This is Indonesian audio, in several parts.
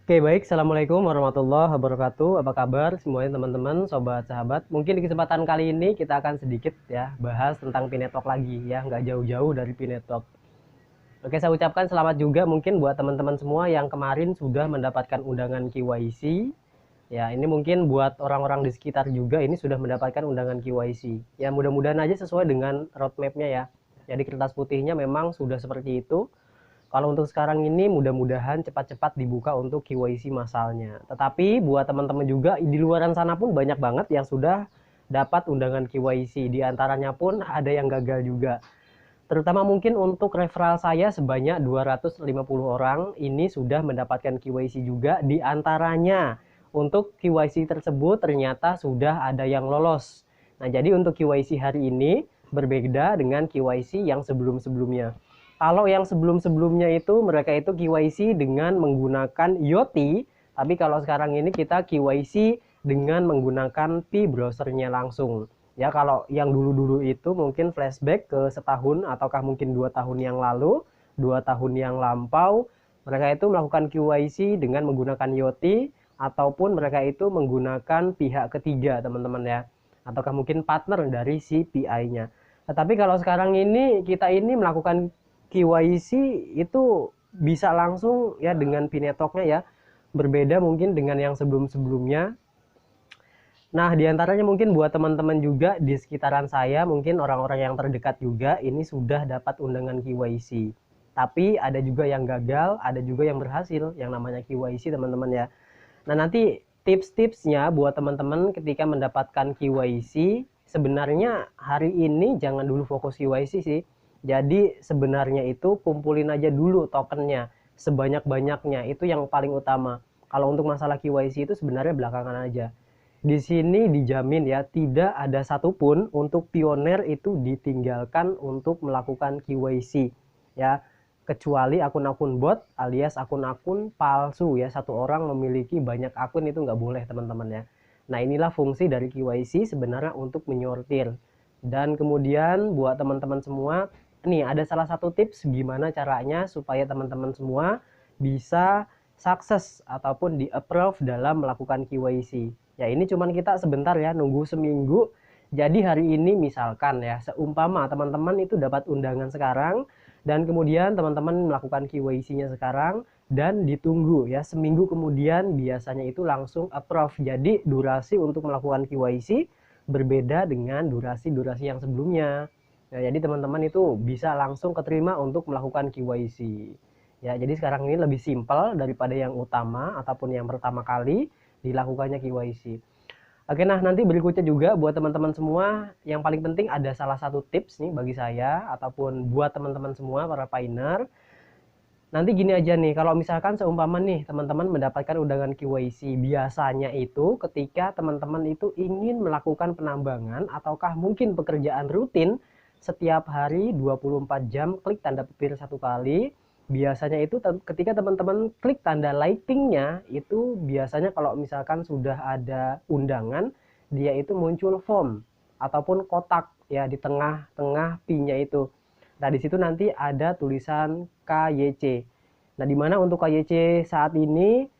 Oke, baik. Assalamualaikum warahmatullahi wabarakatuh. Apa kabar semuanya teman-teman, sobat sahabat? Mungkin di kesempatan kali ini kita akan sedikit ya bahas tentang Pinetalk lagi ya, nggak jauh-jauh dari Pinetalk. Oke, saya ucapkan selamat juga mungkin buat teman-teman semua yang kemarin sudah mendapatkan undangan KYC. Ya, ini mungkin buat orang-orang di sekitar juga ini sudah mendapatkan undangan KYC. Ya, mudah-mudahan aja sesuai dengan roadmap-nya ya. Jadi kertas putihnya memang sudah seperti itu. Kalau untuk sekarang ini mudah-mudahan cepat-cepat dibuka untuk KYC masalnya. Tetapi buat teman-teman juga di luaran sana pun banyak banget yang sudah dapat undangan KYC. Di antaranya pun ada yang gagal juga. Terutama mungkin untuk referral saya sebanyak 250 orang ini sudah mendapatkan KYC juga. Di antaranya untuk KYC tersebut ternyata sudah ada yang lolos. Nah, jadi untuk KYC hari ini berbeda dengan KYC yang sebelum-sebelumnya. Kalau yang sebelum-sebelumnya itu mereka itu KYC dengan menggunakan Yoti, tapi kalau sekarang ini kita KYC dengan menggunakan P-browsernya langsung. Ya, kalau yang dulu-dulu itu mungkin flashback ke setahun ataukah mungkin 2 tahun yang lalu, 2 tahun yang lampau, mereka itu melakukan KYC dengan menggunakan Yoti ataupun mereka itu menggunakan pihak ketiga, teman-teman ya. Ataukah mungkin partner dari si PI-nya. Tetapi kalau sekarang ini kita ini melakukan KYC itu bisa langsung ya dengan Pinetalk-nya ya. Berbeda mungkin dengan yang sebelum-sebelumnya. Nah, diantaranya mungkin buat teman-teman juga di sekitaran saya, mungkin orang-orang yang terdekat juga ini sudah dapat undangan KYC. Tapi ada juga yang gagal, ada juga yang berhasil, yang namanya KYC teman-teman ya. Nah, nanti tips-tipsnya buat teman-teman ketika mendapatkan KYC, sebenarnya hari ini jangan dulu fokus KYC sih. Jadi sebenarnya itu kumpulin aja dulu tokennya sebanyak-banyaknya, itu yang paling utama. Kalau untuk masalah KYC itu sebenarnya belakangan aja. Di sini dijamin ya tidak ada satupun untuk pioner itu ditinggalkan untuk melakukan KYC ya, kecuali akun-akun bot alias akun-akun palsu ya. Satu orang memiliki banyak akun itu nggak boleh teman-teman ya. Nah, inilah fungsi dari KYC sebenarnya untuk menyortir. Dan kemudian buat teman-teman semua, nih ada salah satu tips gimana caranya supaya teman-teman semua bisa sukses ataupun di approve dalam melakukan KYC. Ya, ini cuman kita sebentar ya, nunggu seminggu. Jadi hari ini misalkan ya, seumpama teman-teman itu dapat undangan sekarang dan kemudian teman-teman melakukan KYC-nya sekarang dan ditunggu ya seminggu kemudian biasanya itu langsung approve. Jadi durasi untuk melakukan KYC berbeda dengan durasi-durasi yang sebelumnya. Nah, jadi teman-teman itu bisa langsung keterima untuk melakukan KYC. Ya, jadi sekarang ini lebih simpel daripada yang utama ataupun yang pertama kali dilakukannya KYC. Oke, nah nanti berikutnya juga buat teman-teman semua, yang paling penting ada salah satu tips nih bagi saya ataupun buat teman-teman semua para pioneer. Nanti gini aja nih, kalau misalkan seumpama nih teman-teman mendapatkan undangan KYC, biasanya itu ketika teman-teman itu ingin melakukan penambangan ataukah mungkin pekerjaan rutin setiap hari 24 jam klik tanda petir satu kali, biasanya itu ketika teman-teman klik tanda lightingnya itu biasanya kalau misalkan sudah ada undangan, dia itu muncul form ataupun kotak ya di tengah-tengah P-nya itu. Nah, di situ nanti ada tulisan KYC. Nah, di mana untuk KYC saat ini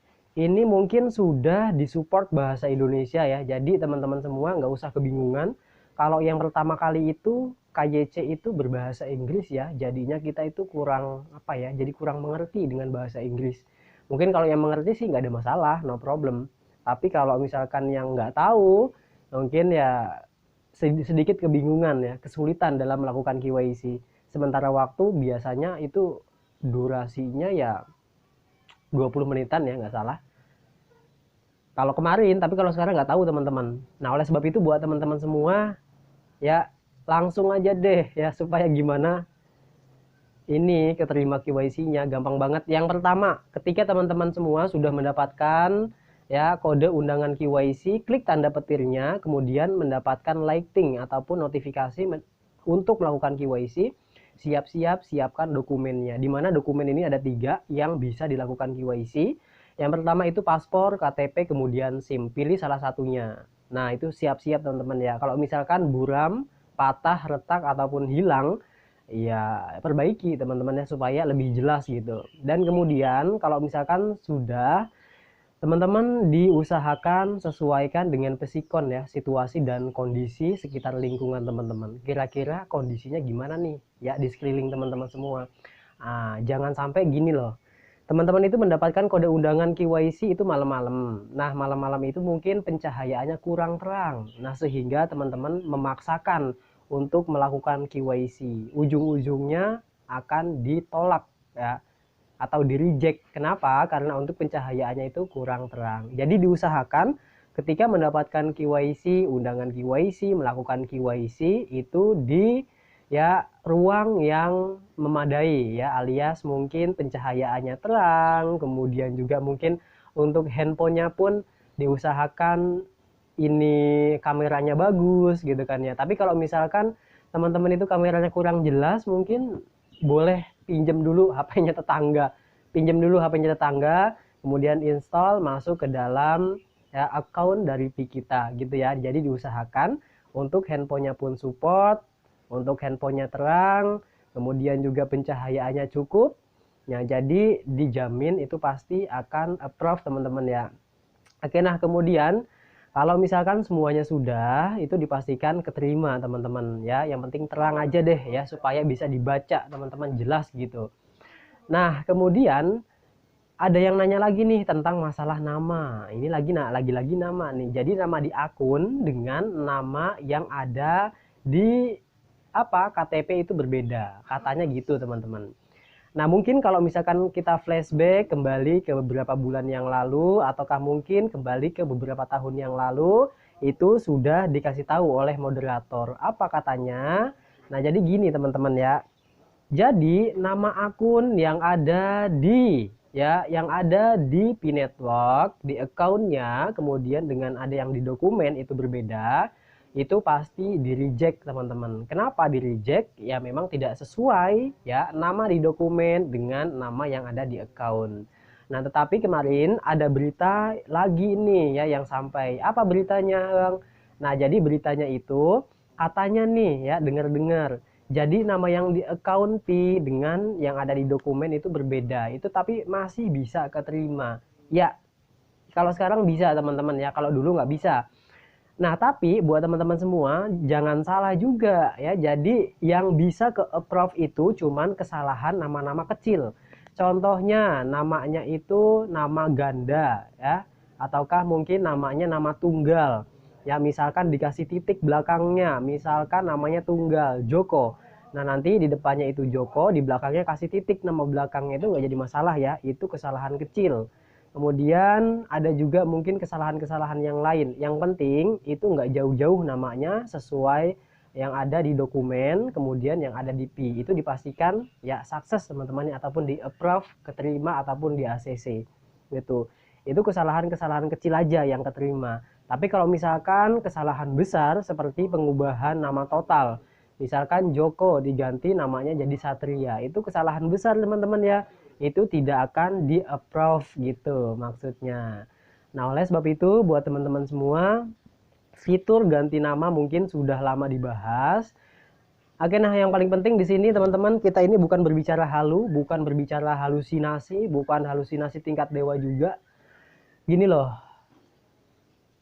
mungkin sudah disupport bahasa Indonesia ya. Jadi teman-teman semua nggak usah kebingungan. Kalau yang pertama kali itu KYC itu berbahasa Inggris ya. Jadinya kita itu kurang apa ya? Jadi kurang mengerti dengan bahasa Inggris. Mungkin kalau yang mengerti sih nggak ada masalah, no problem. Tapi kalau misalkan yang nggak tahu, mungkin ya sedikit kebingungan ya, kesulitan dalam melakukan KYC. Sementara waktu biasanya itu durasinya ya 20 menitan ya, nggak salah. Kalau kemarin, tapi kalau sekarang nggak tahu teman-teman. Nah, oleh sebab itu buat teman-teman semua, ya langsung aja deh ya, supaya gimana ini keterima KYC-nya gampang banget. Yang pertama, ketika teman-teman semua sudah mendapatkan ya kode undangan KYC, klik tanda petirnya, kemudian mendapatkan lighting ataupun notifikasi untuk melakukan KYC. Siap-siap siapkan dokumennya, di mana dokumen ini ada 3 yang bisa dilakukan KYC. Yang pertama itu paspor, KTP, kemudian SIM. Pilih salah satunya. Nah, itu siap-siap teman-teman ya. Kalau misalkan buram, patah, retak ataupun hilang, ya perbaiki teman-teman ya supaya lebih jelas gitu. Dan kemudian kalau misalkan sudah Teman-teman diusahakan sesuaikan dengan psikon ya, situasi dan kondisi sekitar lingkungan teman-teman. Kira-kira kondisinya gimana nih ya di sekeliling teman-teman semua. Jangan sampai gini loh. Teman-teman itu mendapatkan kode undangan KYC itu malam-malam. Nah, malam-malam itu mungkin pencahayaannya kurang terang. Nah, sehingga teman-teman memaksakan untuk melakukan KYC. Ujung-ujungnya akan ditolak ya atau di reject. Kenapa? Karena untuk pencahayaannya itu kurang terang. Jadi diusahakan ketika mendapatkan KYC, undangan KYC, melakukan KYC itu di ya ruang yang memadai ya, alias mungkin pencahayaannya terang, kemudian juga mungkin untuk handphonenya pun diusahakan ini kameranya bagus gitu kan ya. Tapi kalau misalkan teman-teman itu kameranya kurang jelas, mungkin boleh pinjam dulu HP-nya tetangga, kemudian install masuk ke dalam ya account dari Pi kita gitu ya. Jadi diusahakan untuk handphonenya pun support, untuk handphonenya terang, kemudian juga pencahayaannya cukup. Ya, jadi dijamin itu pasti akan approve teman-teman ya. Oke, nah kemudian kalau misalkan semuanya sudah, itu dipastikan keterima teman-teman ya. Yang penting terang aja deh ya, supaya bisa dibaca teman-teman, jelas gitu. Nah, kemudian ada yang nanya lagi nih tentang masalah nama. Ini lagi-lagi nama nih. Jadi nama di akun dengan nama yang ada di KTP itu berbeda. Katanya gitu, teman-teman. Nah, mungkin kalau misalkan kita flashback kembali ke beberapa bulan yang lalu, ataukah mungkin kembali ke beberapa tahun yang lalu, itu sudah dikasih tahu oleh moderator. Apa katanya? Nah, jadi gini teman-teman ya. Jadi nama akun yang ada di Pi Network, di akunnya, kemudian dengan ada yang di dokumen itu berbeda, itu pasti di reject teman-teman. Kenapa di reject? Ya memang tidak sesuai ya nama di dokumen dengan nama yang ada di akun. Nah, tetapi kemarin ada berita lagi nih ya yang sampai. Apa beritanya, Bang? Nah, jadi beritanya itu katanya nih ya, dengar-dengar. Jadi nama yang di account Pi dengan yang ada di dokumen itu berbeda. Itu tapi masih bisa keterima. Ya, kalau sekarang bisa teman-teman ya, kalau dulu nggak bisa. Nah, tapi buat teman-teman semua, jangan salah juga ya. Jadi yang bisa ke approve itu cuman kesalahan nama-nama kecil. Contohnya namanya itu nama ganda ya, ataukah mungkin namanya nama tunggal. Ya, misalkan dikasih titik belakangnya, misalkan namanya tunggal, Joko. Nah, nanti di depannya itu Joko, di belakangnya kasih titik, nama belakangnya itu nggak jadi masalah ya, itu kesalahan kecil. Kemudian ada juga mungkin kesalahan-kesalahan yang lain. Yang penting itu nggak jauh-jauh namanya, sesuai yang ada di dokumen, kemudian yang ada di Pi. Itu dipastikan ya sukses teman-temannya, ataupun di approve, keterima, ataupun di ACC. Gitu. Itu kesalahan-kesalahan kecil aja yang keterima. Tapi kalau misalkan kesalahan besar seperti pengubahan nama total, misalkan Joko diganti namanya jadi Satria, itu kesalahan besar teman-teman ya, itu tidak akan di approve gitu maksudnya. Nah, oleh sebab itu buat teman-teman semua, fitur ganti nama mungkin sudah lama dibahas. Oke, nah yang paling penting di sini teman-teman, kita ini bukan berbicara halu, bukan berbicara halusinasi, bukan halusinasi tingkat dewa juga. Gini loh,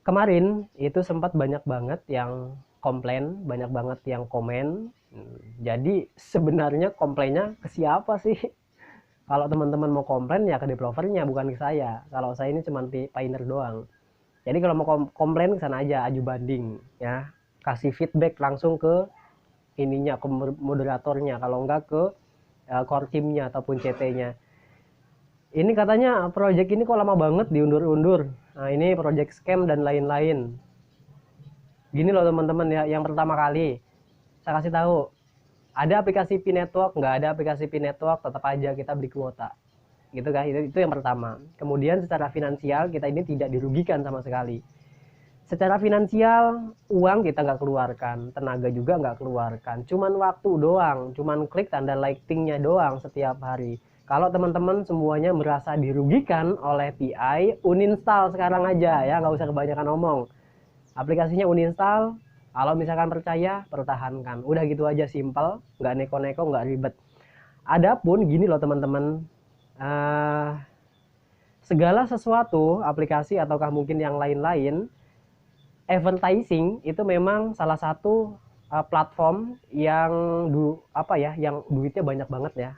kemarin itu sempat banyak banget yang komplain, banyak banget yang komen. Jadi sebenarnya komplainnya ke siapa sih? Kalau teman-teman mau komplain ya ke developernya, bukan ke saya. Kalau saya ini cuma painter doang. Jadi kalau mau komplain ke sana aja, aju banding ya. Kasih feedback langsung ke ininya, ke moderatornya. Kalau enggak ke core teamnya ataupun CT-nya. Ini katanya project ini kok lama banget diundur-undur. Nah, ini project scam dan lain-lain. Gini loh teman-teman ya, yang pertama kali saya kasih tahu, ada aplikasi Pi Network, nggak ada aplikasi Pi Network, tetap aja kita beli kuota. Gitu kan, itu yang pertama. Kemudian secara finansial kita ini tidak dirugikan sama sekali. Secara finansial uang kita nggak keluarkan, tenaga juga nggak keluarkan, cuman waktu doang, cuman klik tanda liking-nya doang setiap hari. Kalau teman-teman semuanya merasa dirugikan oleh PI, uninstall sekarang aja ya, nggak usah kebanyakan ngomong. Aplikasinya uninstall. Kalau misalkan percaya, pertahankan. Udah gitu aja, simple, nggak neko-neko, nggak ribet. Adapun gini loh teman-teman, segala sesuatu, aplikasi ataukah mungkin yang lain-lain, advertising itu memang salah satu platform yang yang duitnya banyak banget ya.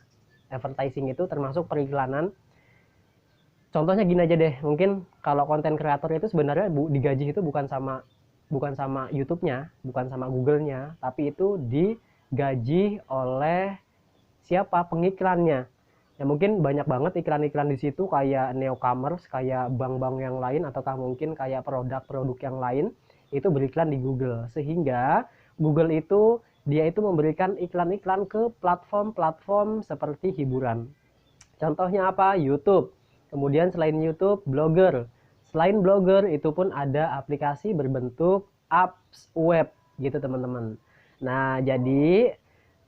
Advertising itu termasuk periklanan. Contohnya gini aja deh, mungkin kalau konten kreator itu sebenarnya digaji itu bukan sama YouTube-nya, bukan sama Google-nya, tapi itu digaji oleh siapa? Pengiklannya. Ya mungkin banyak banget iklan-iklan di situ kayak newcomers, kayak bank-bank yang lain ataukah mungkin kayak produk-produk yang lain itu beriklan di Google. Sehingga Google itu dia itu memberikan iklan-iklan ke platform-platform seperti hiburan. Contohnya apa? YouTube. Kemudian selain YouTube, Blogger. Selain Blogger itu pun ada aplikasi berbentuk apps web gitu teman-teman. Nah, jadi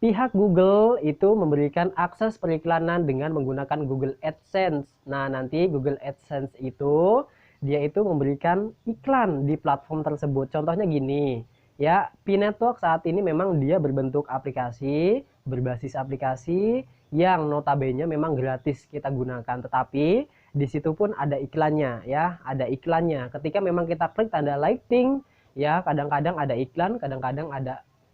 pihak Google itu memberikan akses periklanan dengan menggunakan Google AdSense. Nah, nanti Google AdSense itu dia itu memberikan iklan di platform tersebut. Contohnya gini, ya, P-Network saat ini memang dia berbentuk aplikasi, berbasis aplikasi yang notabene memang gratis kita gunakan, tetapi di situ pun ada iklannya ya, ada iklannya. Ketika memang kita klik tanda lighting, ya kadang-kadang ada iklan, kadang-kadang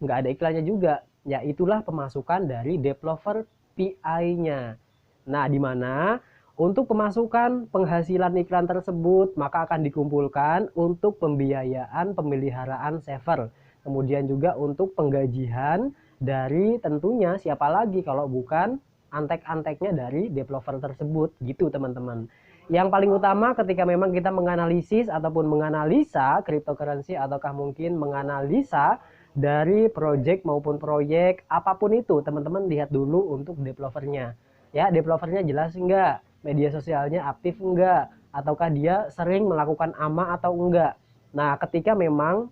nggak ada iklannya juga. Ya itulah pemasukan dari developer PI-nya. Nah, di mana untuk pemasukan penghasilan iklan tersebut maka akan dikumpulkan untuk pembiayaan pemeliharaan server. Kemudian juga untuk penggajian dari tentunya siapa lagi kalau bukan antek-anteknya dari developer tersebut gitu teman-teman. Yang paling utama ketika memang kita menganalisis ataupun menganalisa cryptocurrency ataukah mungkin menganalisa dari project maupun proyek apapun itu, teman-teman lihat dulu untuk developernya. Ya, developernya jelas enggak, media sosialnya aktif enggak, ataukah dia sering melakukan AMA atau enggak. Nah, ketika memang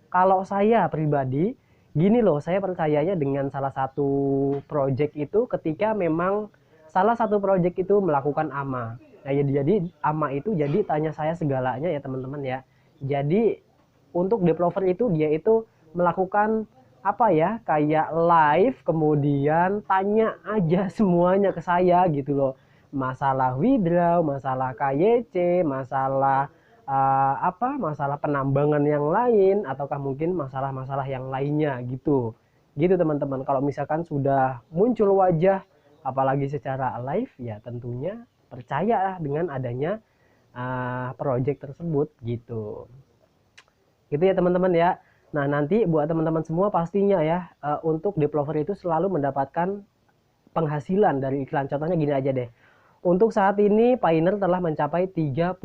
kalau saya pribadi gini loh, saya percayanya dengan salah satu project itu ketika memang salah satu project itu melakukan AMA. Nah, jadi AMA itu jadi tanya saya segalanya ya teman-teman ya. Jadi untuk developer itu dia itu melakukan apa ya, kayak live kemudian tanya aja semuanya ke saya gitu loh, masalah withdraw, masalah KYC, masalah masalah penambangan yang lain ataukah mungkin masalah-masalah yang lainnya gitu teman-teman. Kalau misalkan sudah muncul wajah apalagi secara live ya tentunya percaya dengan adanya project tersebut gitu ya teman-teman ya. Nah, nanti buat teman-teman semua pastinya ya, untuk developer itu selalu mendapatkan penghasilan dari iklan. Contohnya gini aja deh. Untuk saat ini Pioneer telah mencapai 30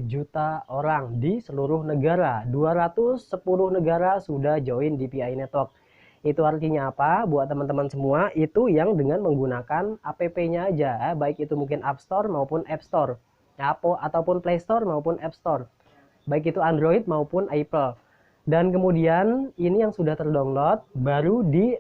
juta orang di seluruh negara. 210 negara sudah join di PI Network. Itu artinya apa? Buat teman-teman semua itu yang dengan menggunakan app-nya aja, baik itu mungkin App Store maupun App Store, ataupun Play Store maupun App Store. Baik itu Android maupun Apple. Dan kemudian ini yang sudah terdownload baru di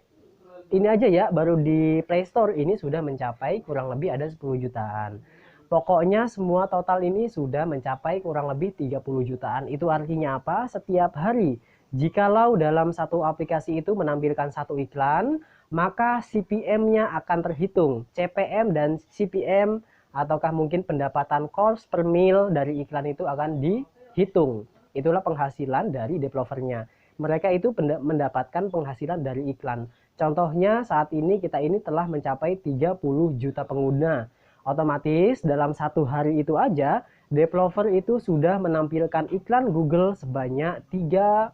ini aja ya, baru di Play Store ini sudah mencapai kurang lebih ada 10 jutaan. Pokoknya semua total ini sudah mencapai kurang lebih 30 jutaan. Itu artinya apa? Setiap hari jikalau dalam satu aplikasi itu menampilkan satu iklan, maka CPM-nya akan terhitung. CPM dan CPM ataukah mungkin pendapatan cost per mil dari iklan itu akan dihitung. Itulah penghasilan dari developernya. Mereka itu mendapatkan penghasilan dari iklan. Contohnya saat ini kita ini telah mencapai 30 juta pengguna. Otomatis dalam satu hari itu aja developer itu sudah menampilkan iklan Google sebanyak 30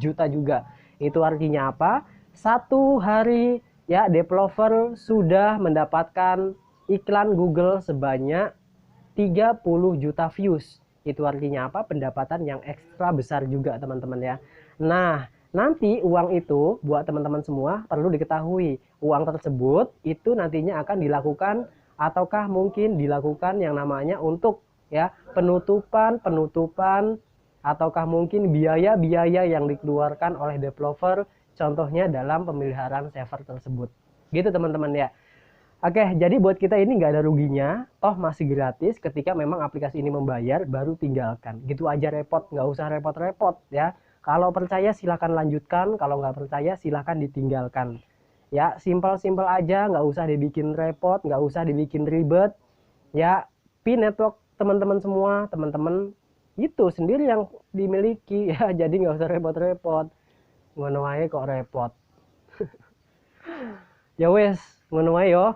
juta juga. Itu artinya apa? Satu hari ya developer sudah mendapatkan iklan Google sebanyak 30 juta views. Itu artinya apa? Pendapatan yang ekstra besar juga teman-teman ya. Nah, nanti uang itu buat teman-teman semua perlu diketahui. Uang tersebut itu nantinya akan dilakukan ataukah mungkin dilakukan yang namanya untuk ya penutupan ataukah mungkin biaya-biaya yang dikeluarkan oleh developer contohnya dalam pemeliharaan server tersebut. Gitu teman-teman ya. Oke, jadi buat kita ini nggak ada ruginya, toh masih gratis ketika memang aplikasi ini membayar, baru tinggalkan. Gitu aja repot, nggak usah repot-repot ya. Kalau percaya silahkan lanjutkan, kalau nggak percaya silahkan ditinggalkan. Ya, simpel-simpel aja, nggak usah dibikin repot, nggak usah dibikin ribet. Ya, P-Network teman-teman semua, teman-teman itu sendiri yang dimiliki ya, jadi nggak usah repot-repot. Ngono wae kok repot. Ya wes, ngono wae yo.